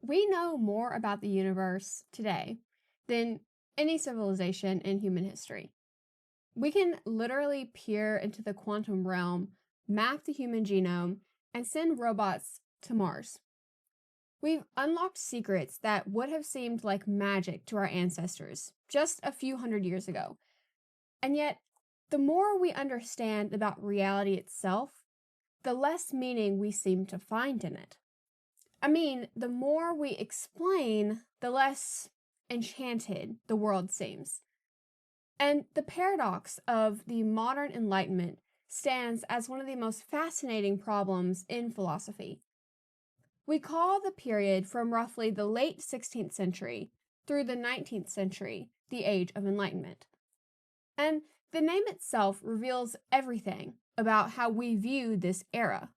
We know more about the universe today than any civilization in human history. We can literally peer into the quantum realm, map the human genome, and send robots to Mars. We've unlocked secrets that would have seemed like magic to our ancestors just a few hundred years ago. And yet, the more we understand about reality itself, the less meaning we seem to find in it. I mean, the more we explain, the less enchanted the world seems. And the paradox of the modern Enlightenment stands as one of the most fascinating problems in philosophy. We call the period from roughly the late 16th century through the 19th century the Age of Enlightenment. And the name itself reveals everything about how we view this era: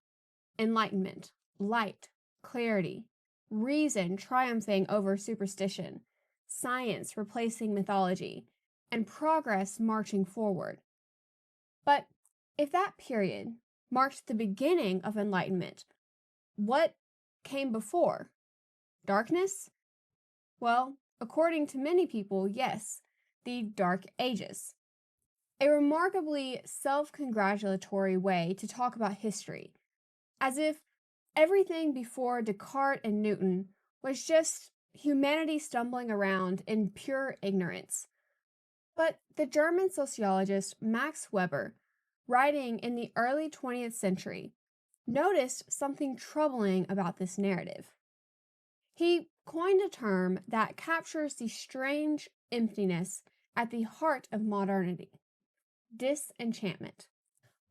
enlightenment, light, clarity, reason triumphing over superstition, science replacing mythology, and progress marching forward. But if that period marked the beginning of enlightenment, what came before? Darkness? Well, according to many people, yes, the Dark Ages. A remarkably self congratulatory way to talk about history, as if everything before Descartes and Newton was just humanity stumbling around in pure ignorance. But the German sociologist Max Weber, writing in the early 20th century, noticed something troubling about this narrative. He coined a term that captures the strange emptiness at the heart of modernity: disenchantment.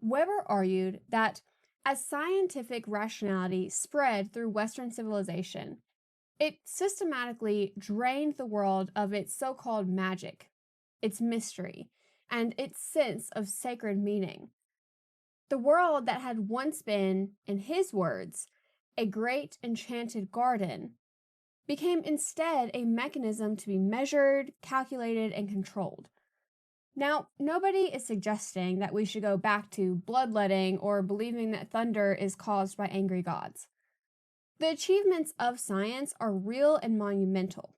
Weber argued that as scientific rationality spread through Western civilization, it systematically drained the world of its so called magic, its mystery, and its sense of sacred meaning. The world that had once been, in his words, a great enchanted garden, became instead a mechanism to be measured, calculated, and controlled. Now, nobody is suggesting that we should go back to bloodletting or believing that thunder is caused by angry gods. The achievements of science are real and monumental.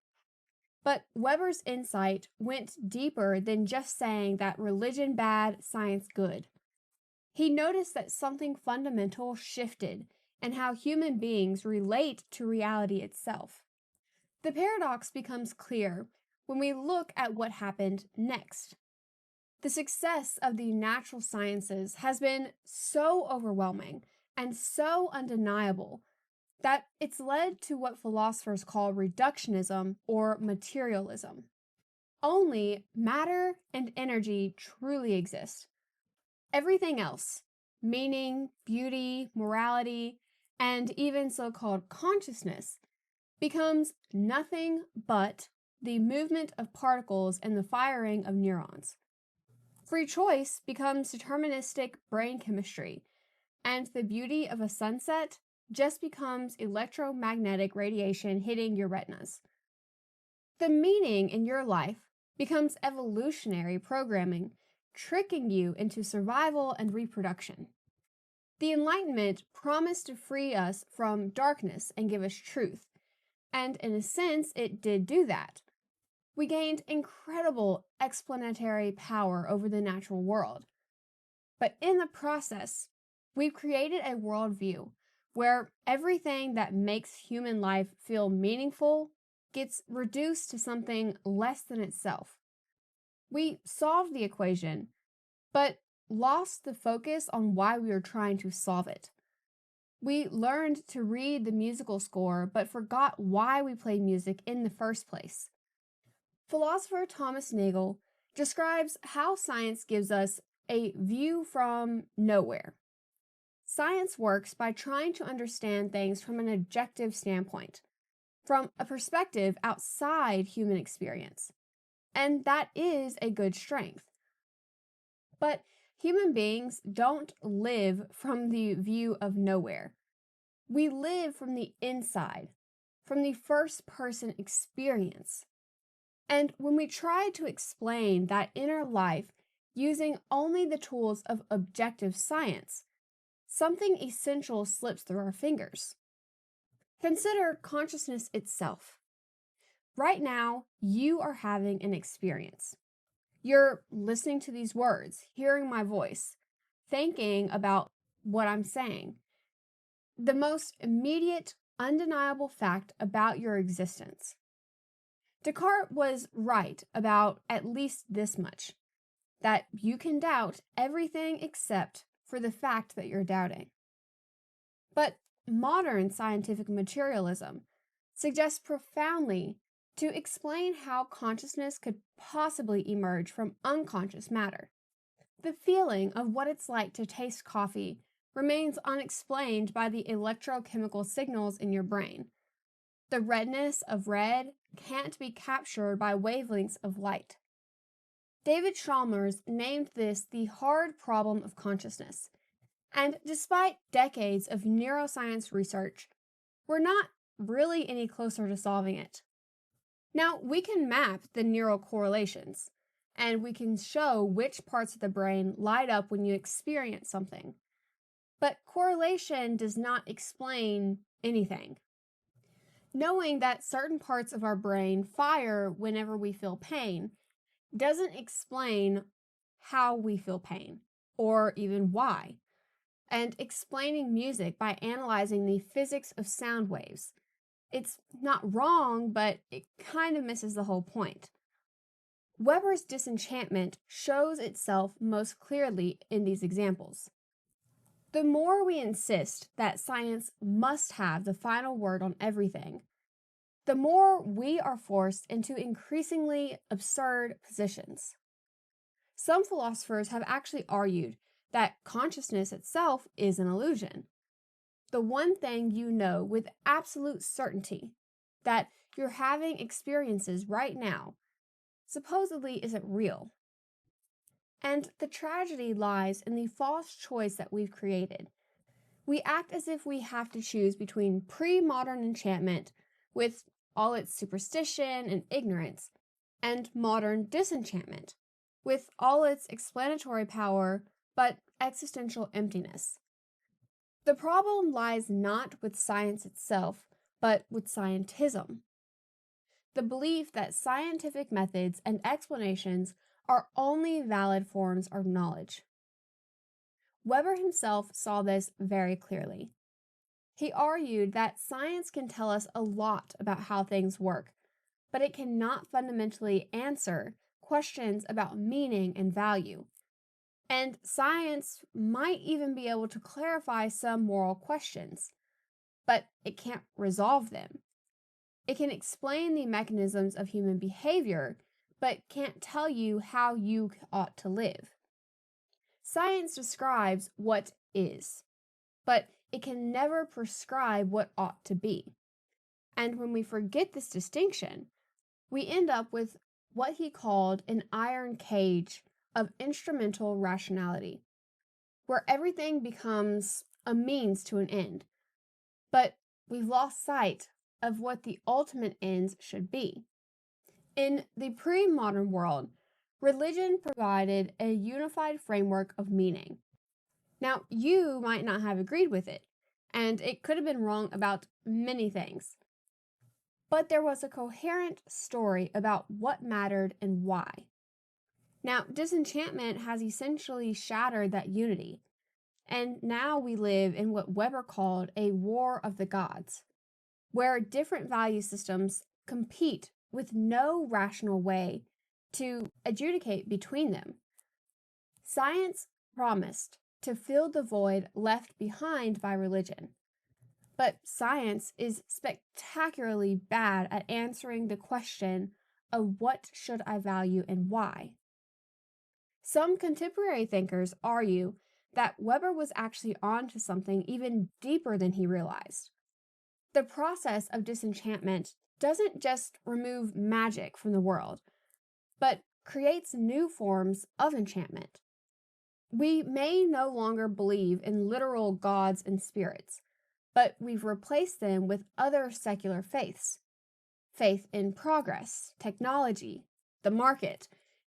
But Weber's insight went deeper than just saying that religion bad, science good. He noticed that something fundamental shifted in how human beings relate to reality itself. The paradox becomes clear when we look at what happened next. The success of the natural sciences has been so overwhelming and so undeniable that it's led to what philosophers call reductionism or materialism. Only matter and energy truly exist. Everything else, meaning, beauty, morality, and even so called consciousness, becomes nothing but the movement of particles and the firing of neurons. Free choice becomes deterministic brain chemistry, and the beauty of a sunset just becomes electromagnetic radiation hitting your retinas. The meaning in your life becomes evolutionary programming, tricking you into survival and reproduction. The Enlightenment promised to free us from darkness and give us truth, and in a sense, it did do that. We gained incredible explanatory power over the natural world. But in the process, we've created a worldview where everything that makes human life feel meaningful gets reduced to something less than itself. We solved the equation, but lost the focus on why we were trying to solve it. We learned to read the musical score, but forgot why we played music in the first place. Philosopher Thomas Nagel describes how science gives us a view from nowhere. Science works by trying to understand things from an objective standpoint, from a perspective outside human experience. And that is a good strength. But human beings don't live from the view of nowhere. We live from the inside, from the first person experience. And when we try to explain that inner life using only the tools of objective science, something essential slips through our fingers. Consider consciousness itself. Right now, you are having an experience. You're listening to these words, hearing my voice, thinking about what I'm saying. The most immediate, undeniable fact about your existence. Descartes was right about at least this much, that you can doubt everything except for the fact that you're doubting. But modern scientific materialism suggests profoundly to explain how consciousness could possibly emerge from unconscious matter. The feeling of what it's like to taste coffee remains unexplained by the electrochemical signals in your brain. The redness of red can't be captured by wavelengths of light. David Chalmers named this the hard problem of consciousness, and despite decades of neuroscience research, we're not really any closer to solving it. Now, we can map the neural correlations, and we can show which parts of the brain light up when you experience something. But correlation does not explain anything. Knowing that certain parts of our brain fire whenever we feel pain doesn't explain how we feel pain, or even why. And explaining music by analyzing the physics of sound waves. It's not wrong, but it kind of misses the whole point. Weber's disenchantment shows itself most clearly in these examples. The more we insist that science must have the final word on everything, the more we are forced into increasingly absurd positions. Some philosophers have actually argued that consciousness itself is an illusion. The one thing you know with absolute certainty, that you're having experiences right now, supposedly isn't real. And the tragedy lies in the false choice that we've created. We act as if we have to choose between pre-modern enchantment, with all its superstition and ignorance, and modern disenchantment, with all its explanatory power but existential emptiness. The problem lies not with science itself, but with scientism. The belief that scientific methods and explanations are only valid forms of knowledge. Weber himself saw this very clearly. He argued that science can tell us a lot about how things work, but it cannot fundamentally answer questions about meaning and value. And science might even be able to clarify some moral questions, but it can't resolve them. It can explain the mechanisms of human behavior, but can't tell you how you ought to live. Science describes what is, but it can never prescribe what ought to be. And when we forget this distinction, we end up with what he called an iron cage of instrumental rationality, where everything becomes a means to an end, but we've lost sight of what the ultimate ends should be. In the pre-modern world, religion provided a unified framework of meaning. Now, you might not have agreed with it, and it could have been wrong about many things. But there was a coherent story about what mattered and why. Now, disenchantment has essentially shattered that unity, and now we live in what Weber called a war of the gods, where different value systems compete with no rational way to adjudicate between them. Science promised to fill the void left behind by religion, but science is spectacularly bad at answering the question of what should I value and why. Some contemporary thinkers argue that Weber was actually onto something even deeper than he realized. The process of disenchantment doesn't just remove magic from the world, but creates new forms of enchantment. We may no longer believe in literal gods and spirits, but we've replaced them with other secular faiths. Faith in progress, technology, the market,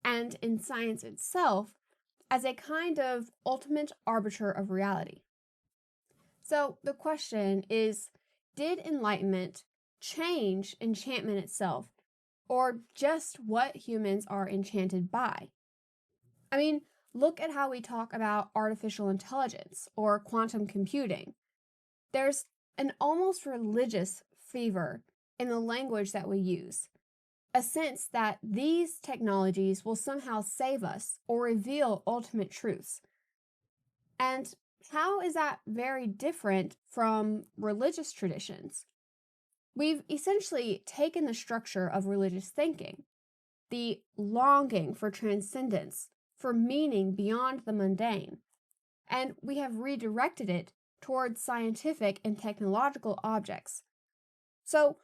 and in science itself as a kind of ultimate arbiter of reality. So the question is did enlightenment change enchantment itself, or just what humans are enchanted by? I mean, look at how we talk about artificial intelligence or quantum computing. There's an almost religious fever in the language that we use, a sense that these technologies will somehow save us or reveal ultimate truths. And how is that very different from religious traditions? We've essentially taken the structure of religious thinking, the longing for transcendence, for meaning beyond the mundane, and we have redirected it towards scientific and technological objects. So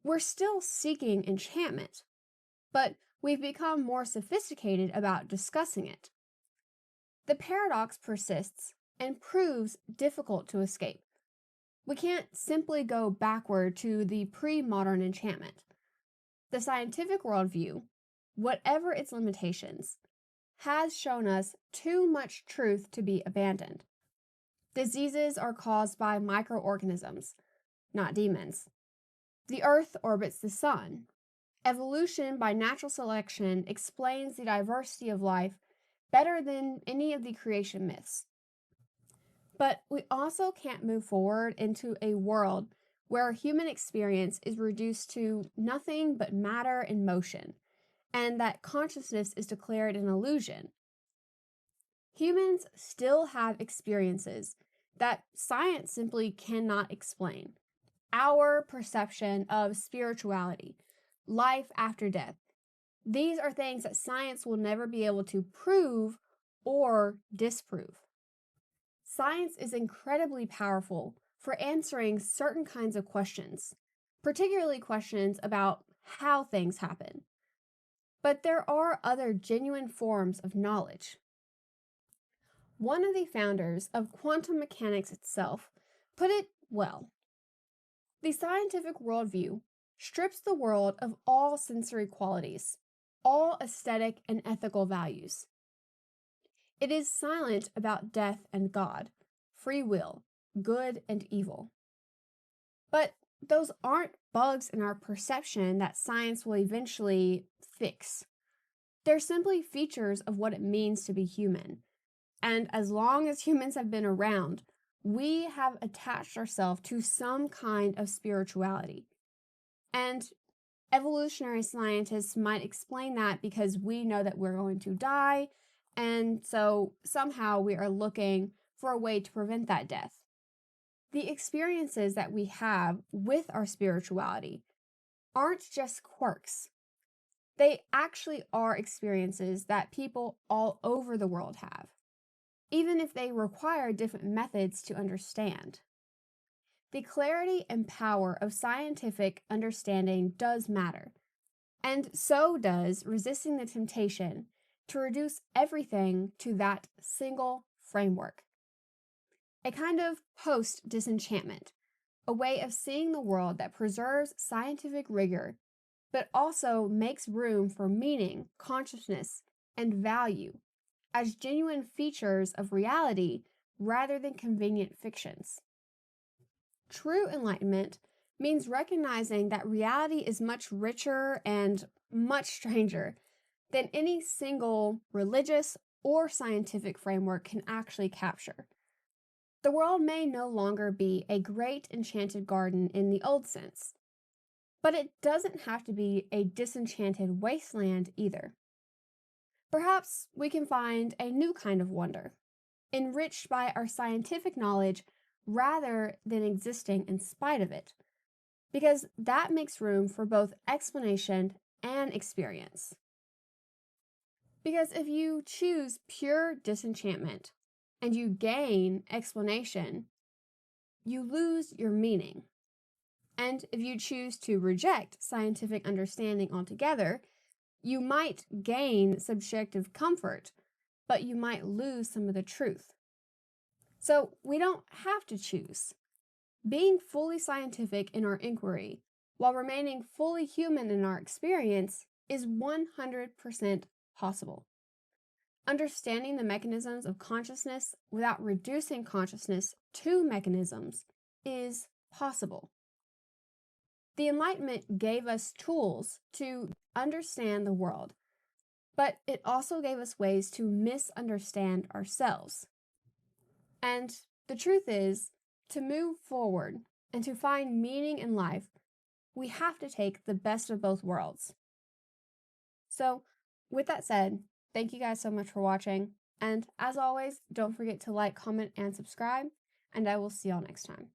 we're still seeking enchantment, but we've become more sophisticated about discussing it. The paradox persists and proves difficult to escape. We can't simply go backward to the pre-modern enchantment. The scientific worldview, whatever its limitations, has shown us too much truth to be abandoned. Diseases are caused by microorganisms, not demons. The Earth orbits the Sun. Evolution by natural selection explains the diversity of life better than any of the creation myths. But we also can't move forward into a world where human experience is reduced to nothing but matter and motion, and that consciousness is declared an illusion. Humans still have experiences that science simply cannot explain. Our perception of spirituality, life after death, these are things that science will never be able to prove or disprove. Science is incredibly powerful for answering certain kinds of questions, particularly questions about how things happen. But there are other genuine forms of knowledge. One of the founders of quantum mechanics itself put it well. The scientific worldview strips the world of all sensory qualities, all aesthetic and ethical values. It is silent about death and God, free will, good and evil. But those aren't bugs in our perception that science will eventually fix. They're simply features of what it means to be human. And as long as humans have been around, we have attached ourselves to some kind of spirituality. And evolutionary scientists might explain that because we know that we're going to die, and so somehow we are looking for a way to prevent that death. The experiences that we have with our spirituality aren't just quirks. They actually are experiences that people all over the world have, even if they require different methods to understand. The clarity and power of scientific understanding does matter, and so does resisting the temptation to reduce everything to that single framework. A kind of post-disenchantment, a way of seeing the world that preserves scientific rigor, but also makes room for meaning, consciousness, and value as genuine features of reality rather than convenient fictions. True enlightenment means recognizing that reality is much richer and much stranger than any single religious or scientific framework can actually capture. The world may no longer be a great enchanted garden in the old sense, but it doesn't have to be a disenchanted wasteland either. Perhaps we can find a new kind of wonder, enriched by our scientific knowledge rather than existing in spite of it, because that makes room for both explanation and experience. Because if you choose pure disenchantment and you gain explanation, you lose your meaning. And if you choose to reject scientific understanding altogether, you might gain subjective comfort, but you might lose some of the truth. So we don't have to choose. Being fully scientific in our inquiry while remaining fully human in our experience is 100% possible. Understanding the mechanisms of consciousness without reducing consciousness to mechanisms is possible. The Enlightenment gave us tools to understand the world, but it also gave us ways to misunderstand ourselves. And the truth is, to move forward and to find meaning in life, we have to take the best of both worlds. So, with that said, thank you guys so much for watching. And as always, don't forget to like, comment, and subscribe. And I will see y'all next time.